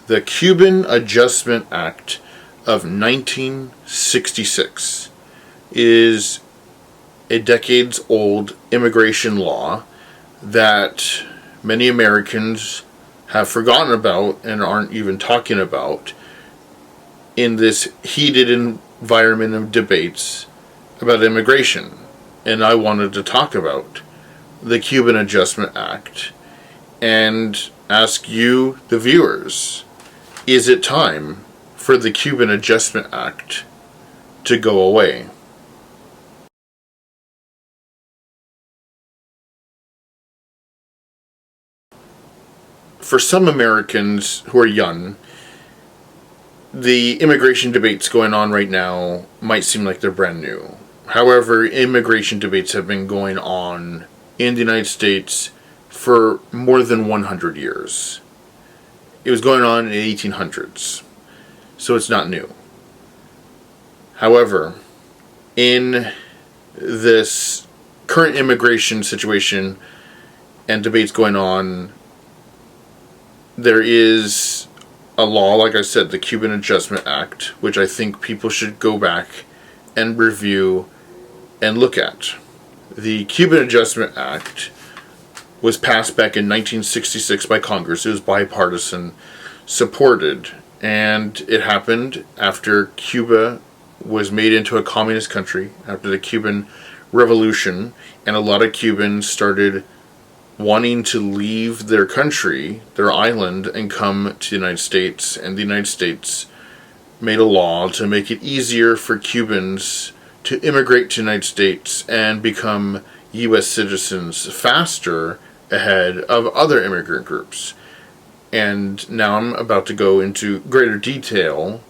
The Cuban Adjustment Act of 1966 is a decades-old immigration law that many Americans have forgotten about and aren't even talking about in this heated environment of debates about immigration. And I wanted to talk about the Cuban Adjustment Act and ask you, the viewers, is it time for the Cuban Adjustment Act to go away? For some Americans who are young, the immigration debates going on right now might seem like they're brand new. However, immigration debates have been going on in the United States for more than 100 years. It was going on in the 1800s, so it's not new. However, in this current immigration situation and debates going on, there is a law, like I said, the Cuban Adjustment Act, which I think people should go back and review and look at. The Cuban Adjustment Act was passed back in 1966 by Congress. It was bipartisan supported, and it happened after Cuba was made into a communist country, after the Cuban Revolution, and a lot of Cubans started wanting to leave their country, their island, and come to the United States. And the United States made a law to make it easier for Cubans to immigrate to the United States and become US citizens faster ahead of other immigrant groups. And now I'm about to go into greater detail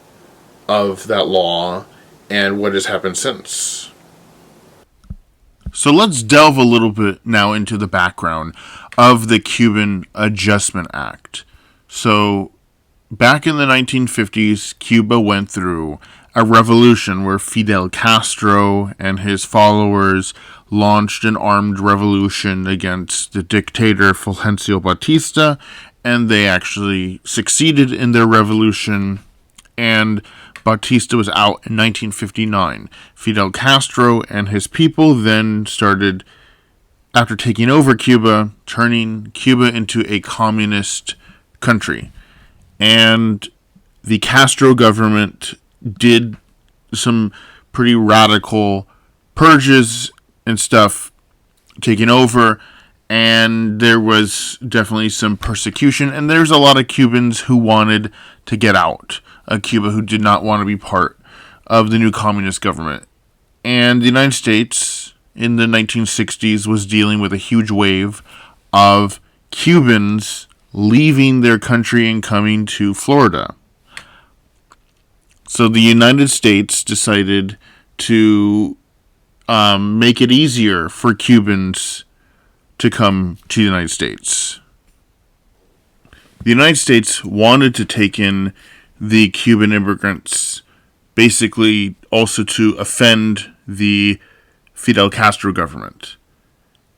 of that law and what has happened since. So let's delve a little bit now into the background of the Cuban Adjustment Act. So back in the 1950s, Cuba went through a revolution where Fidel Castro and his followers launched an armed revolution against the dictator Fulgencio Batista, and they actually succeeded in their revolution, and Batista was out in 1959. Fidel Castro and his people then started, after taking over Cuba, turning Cuba into a communist country. And the Castro government did some pretty radical purges and stuff, taking over, and there was definitely some persecution, and there's a lot of Cubans who wanted to get out of Cuba, who did not want to be part of the new communist government. And the United States in the 1960s was dealing with a huge wave of Cubans leaving their country and coming to Florida. So the United States decided to make it easier for Cubans to come to the United States. The United States wanted to take in the Cuban immigrants, basically also to offend the Fidel Castro government.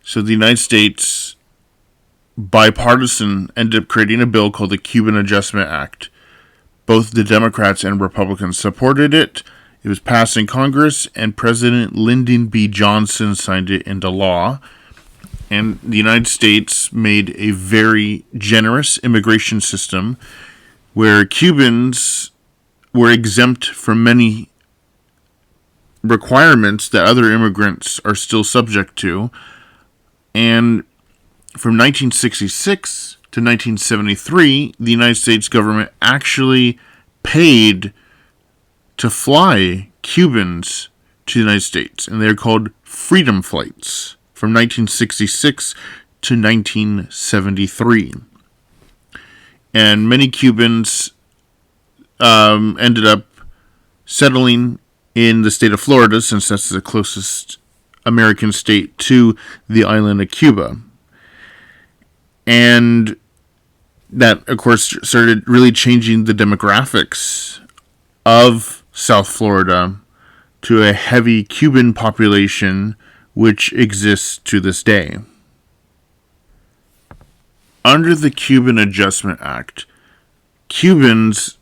So the United States, bipartisan, ended up creating a bill called the Cuban Adjustment Act. Both the Democrats and Republicans supported it. It was passed in Congress, and President Lyndon B. Johnson signed it into law. And the United States made a very generous immigration system where Cubans were exempt from many requirements that other immigrants are still subject to. And from 1966 to 1973, the United States government actually paid to fly Cubans to the United States, and they're called freedom flights from 1966 to 1973. And many Cubans ended up settling in the state of Florida, since that's the closest American state to the island of Cuba. And that, of course, started really changing the demographics of South Florida to a heavy Cuban population, which exists to this day. Under the Cuban Adjustment Act, Cubans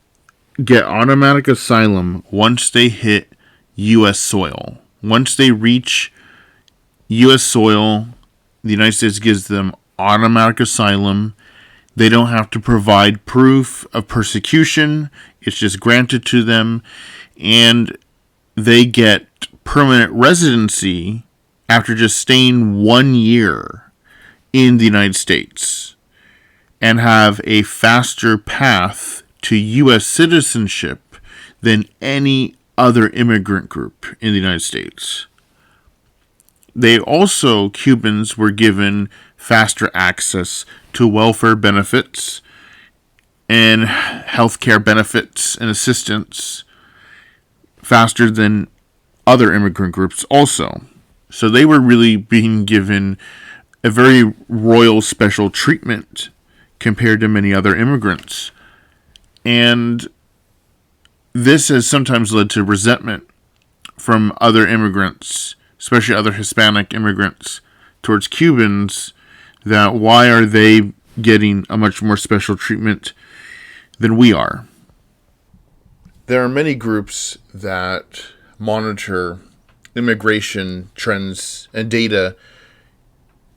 get automatic asylum once they hit U.S. soil. Once they reach U.S. soil, the United States gives them automatic asylum. They don't have to provide proof of persecution. It's just granted to them. And they get permanent residency after just staying 1 year in the United States and have a faster path to US citizenship than any other immigrant group in the United States. Cubans were given faster access to welfare benefits and healthcare benefits and assistance faster than other immigrant groups also. So they were really being given a very royal special treatment compared to many other immigrants. And this has sometimes led to resentment from other immigrants, especially other Hispanic immigrants, towards Cubans, that why are they getting a much more special treatment than we are? There are many groups that monitor immigration trends and data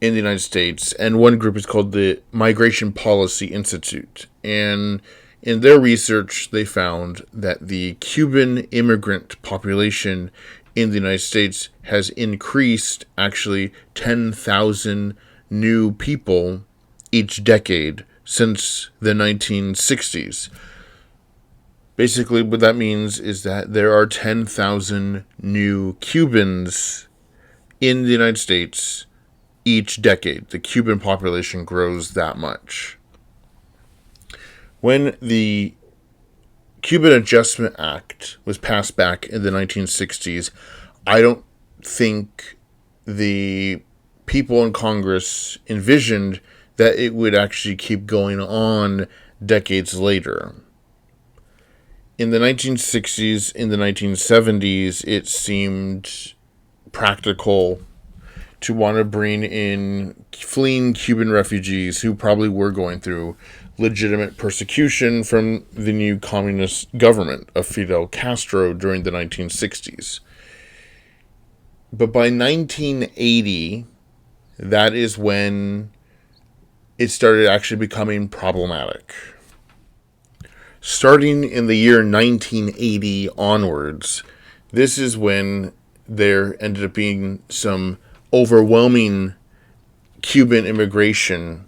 in the United States, and one group is called the Migration Policy Institute. And in their research, they found that the Cuban immigrant population in the United States has increased actually 10,000 new people each decade since the 1960s. Basically, what that means is that there are 10,000 new Cubans in the United States each decade. The Cuban population grows that much. When the Cuban Adjustment Act was passed back in the 1960s, I don't think the people in Congress envisioned that it would actually keep going on decades later. In the 1960s, in the 1970s, it seemed practical to want to bring in fleeing Cuban refugees who probably were going through legitimate persecution from the new communist government of Fidel Castro during the 1960s. But by 1980, that is when it started actually becoming problematic. Starting in the year 1980 onwards, this is when there ended up being some overwhelming Cuban immigration,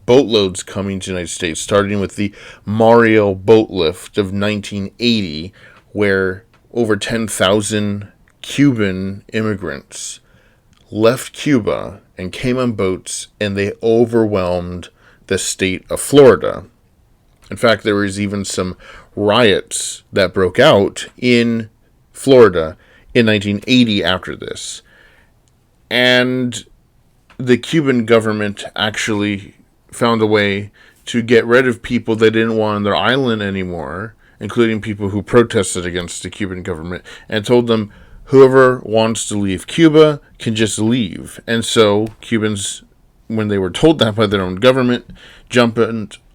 boatloads coming to the United States, starting with the Mario boat lift of 1980, where over 10,000 Cuban immigrants left Cuba and came on boats, and they overwhelmed the state of Florida. In fact, there was even some riots that broke out in Florida in 1980 after this. And the Cuban government actually found a way to get rid of people they didn't want on their island anymore, including people who protested against the Cuban government, and told them whoever wants to leave Cuba can just leave. And so Cubans, when they were told that by their own government, jumped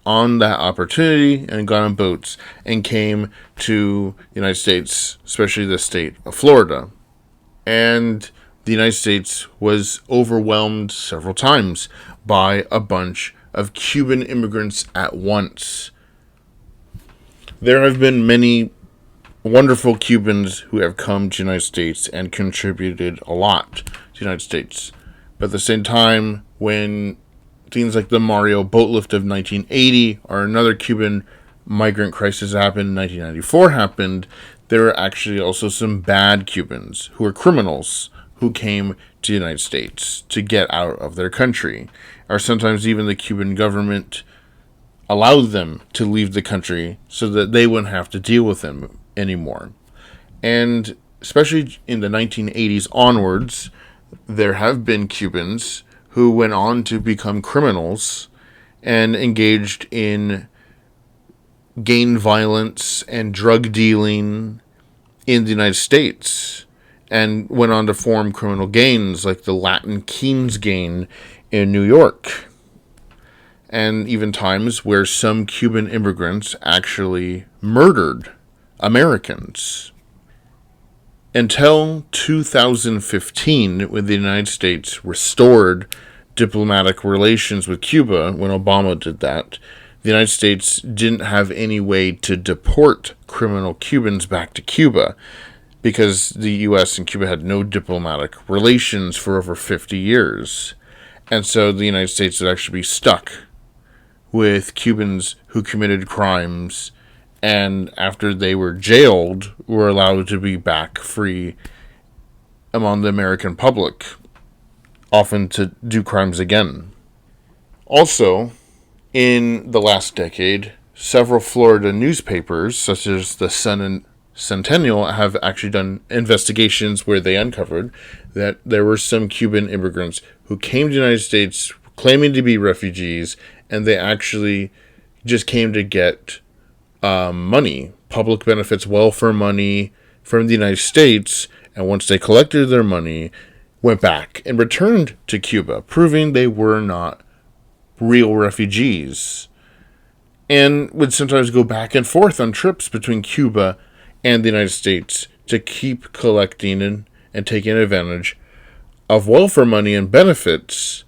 on that opportunity and got on boats and came to the United States, especially the state of Florida. And the United States was overwhelmed several times by a bunch of Cuban immigrants at once. There have been many wonderful Cubans who have come to the United States and contributed a lot to the United States. But at the same time, when things like the Mario boat lift of 1980 or another Cuban migrant crisis happened in 1994 happened, there were actually also some bad Cubans who were criminals who came to the United States to get out of their country. Or sometimes even the Cuban government allowed them to leave the country so that they wouldn't have to deal with them anymore. And especially in the 1980s onwards, there have been Cubans who went on to become criminals and engaged in gang violence and drug dealing in the United States, and went on to form criminal gangs like the Latin Kings gang in New York. and even times where some Cuban immigrants actually murdered Americans. Until 2015, when the United States restored diplomatic relations with Cuba, when Obama did that, the United States didn't have any way to deport criminal Cubans back to Cuba because the US and Cuba had no diplomatic relations for over 50 years. And so the United States would actually be stuck with Cubans who committed crimes, and after they were jailed, were allowed to be back free among the American public, often to do crimes again. Also, in the last decade, several Florida newspapers, such as the Sun and Centennial, have actually done investigations where they uncovered that there were some Cuban immigrants who came to the United States claiming to be refugees, and they actually just came to get money, public benefits, welfare money from the United States, and once they collected their money, went back and returned to Cuba, proving they were not real refugees, and would sometimes go back and forth on trips between Cuba and the United States to keep collecting and taking advantage of welfare money and benefits,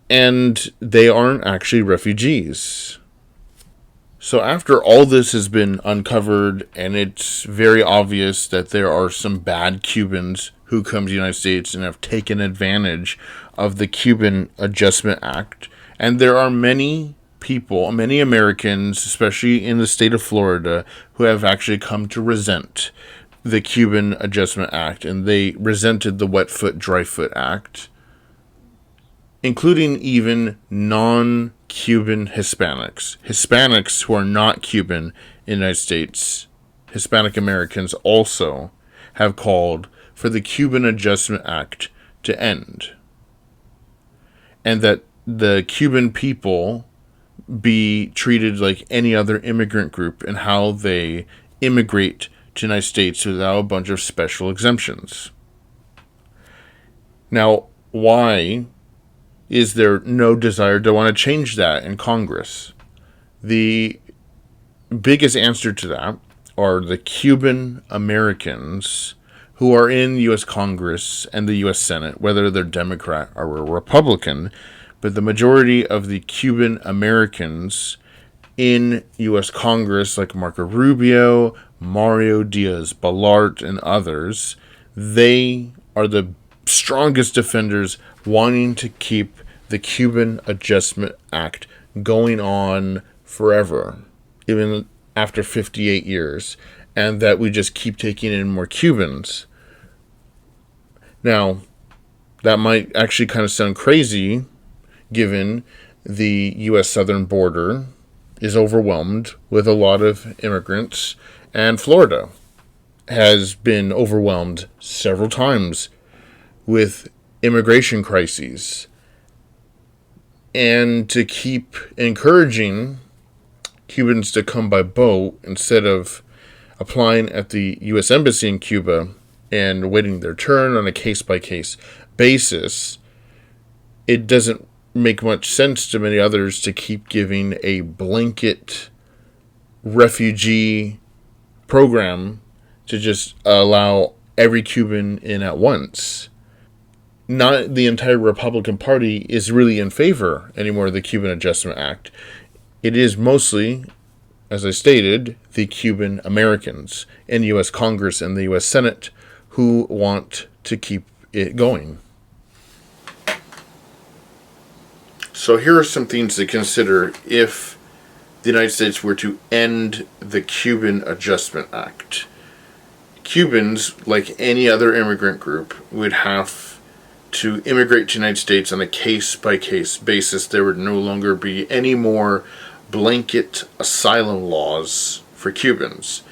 and they aren't actually refugees. So after all this has been uncovered, and it's very obvious that there are some bad Cubans who come to the United States and have taken advantage of the Cuban Adjustment Act, and there are many people, many Americans, especially in the state of Florida, who have actually come to resent the Cuban Adjustment Act, and they resented the Wet Foot, Dry Foot Act, including even non-Cuban Hispanics who are not Cuban in the United States. Hispanic Americans also have called for the Cuban Adjustment Act to end, and that the Cuban people be treated like any other immigrant group and how they immigrate to the United States without a bunch of special exemptions. Now, why is there no desire to want to change that in Congress? The biggest answer to that are the Cuban Americans who are in U.S. Congress and the U.S. Senate, whether they're Democrat or Republican. But the majority of the Cuban Americans in U.S. Congress, like Marco Rubio, Mario Diaz-Balart, and others, they are the strongest defenders wanting to keep the Cuban Adjustment Act going on forever, even after 58 years, and that we just keep taking in more Cubans. Now, that might actually kind of sound crazy, given the U.S. southern border is overwhelmed with a lot of immigrants, and Florida has been overwhelmed several times with immigration crises. And to keep encouraging Cubans to come by boat instead of applying at the U.S. Embassy in Cuba and waiting their turn on a case-by-case basis, it doesn't make much sense to many others to keep giving a blanket refugee program to just allow every Cuban in at once. Not the entire Republican Party is really in favor anymore of the Cuban Adjustment Act. It is mostly, as I stated, the Cuban Americans in U.S. Congress and the U.S. Senate who want to keep it going. So here are some things to consider if the United States were to end the Cuban Adjustment Act. Cubans, like any other immigrant group, would have to immigrate to the United States on a case-by-case basis. There would no longer be any more blanket asylum laws for Cubans.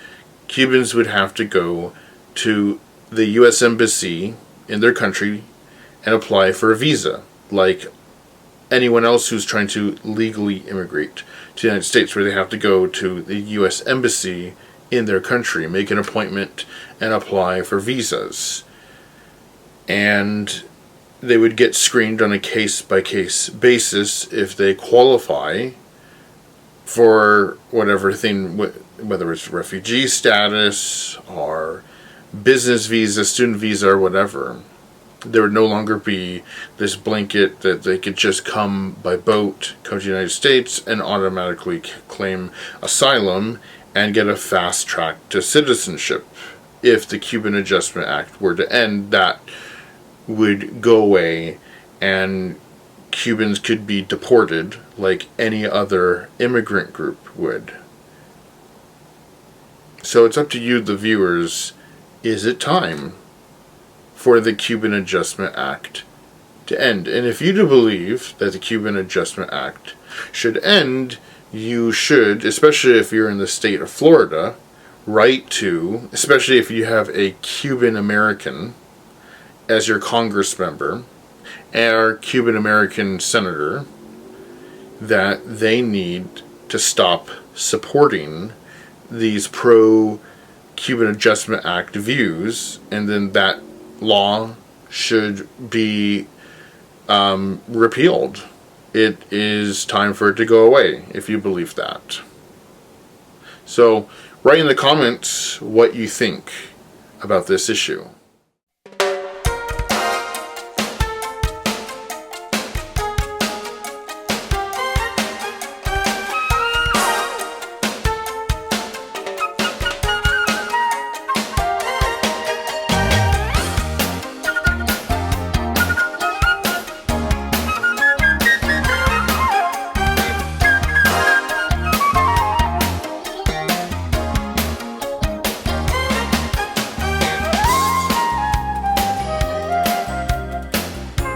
Cubans would have to go to the U.S. Embassy in their country and apply for a visa, like anyone else who's trying to legally immigrate to the United States, where they have to go to the U.S. Embassy in their country, make an appointment, and apply for visas. And they would get screened on a case-by-case basis if they qualify for whatever thing, whether it's refugee status or business visa, student visa, or whatever. There would no longer be this blanket that they could just come by boat, come to the United States, and automatically claim asylum and get a fast track to citizenship. If the Cuban Adjustment Act were to end, that would go away, and Cubans could be deported like any other immigrant group would. So it's up to you, the viewers. Is it time for the Cuban Adjustment Act to end? And if you do believe that the Cuban Adjustment Act should end, you should, especially if you're in the state of Florida, write to, especially if you have a Cuban American as your Congress member, or Cuban American senator, that they need to stop supporting these pro-Cuban Adjustment Act views, and then that law should be repealed. It is time for it to go away, if you believe that. So, write in the comments what you think about this issue.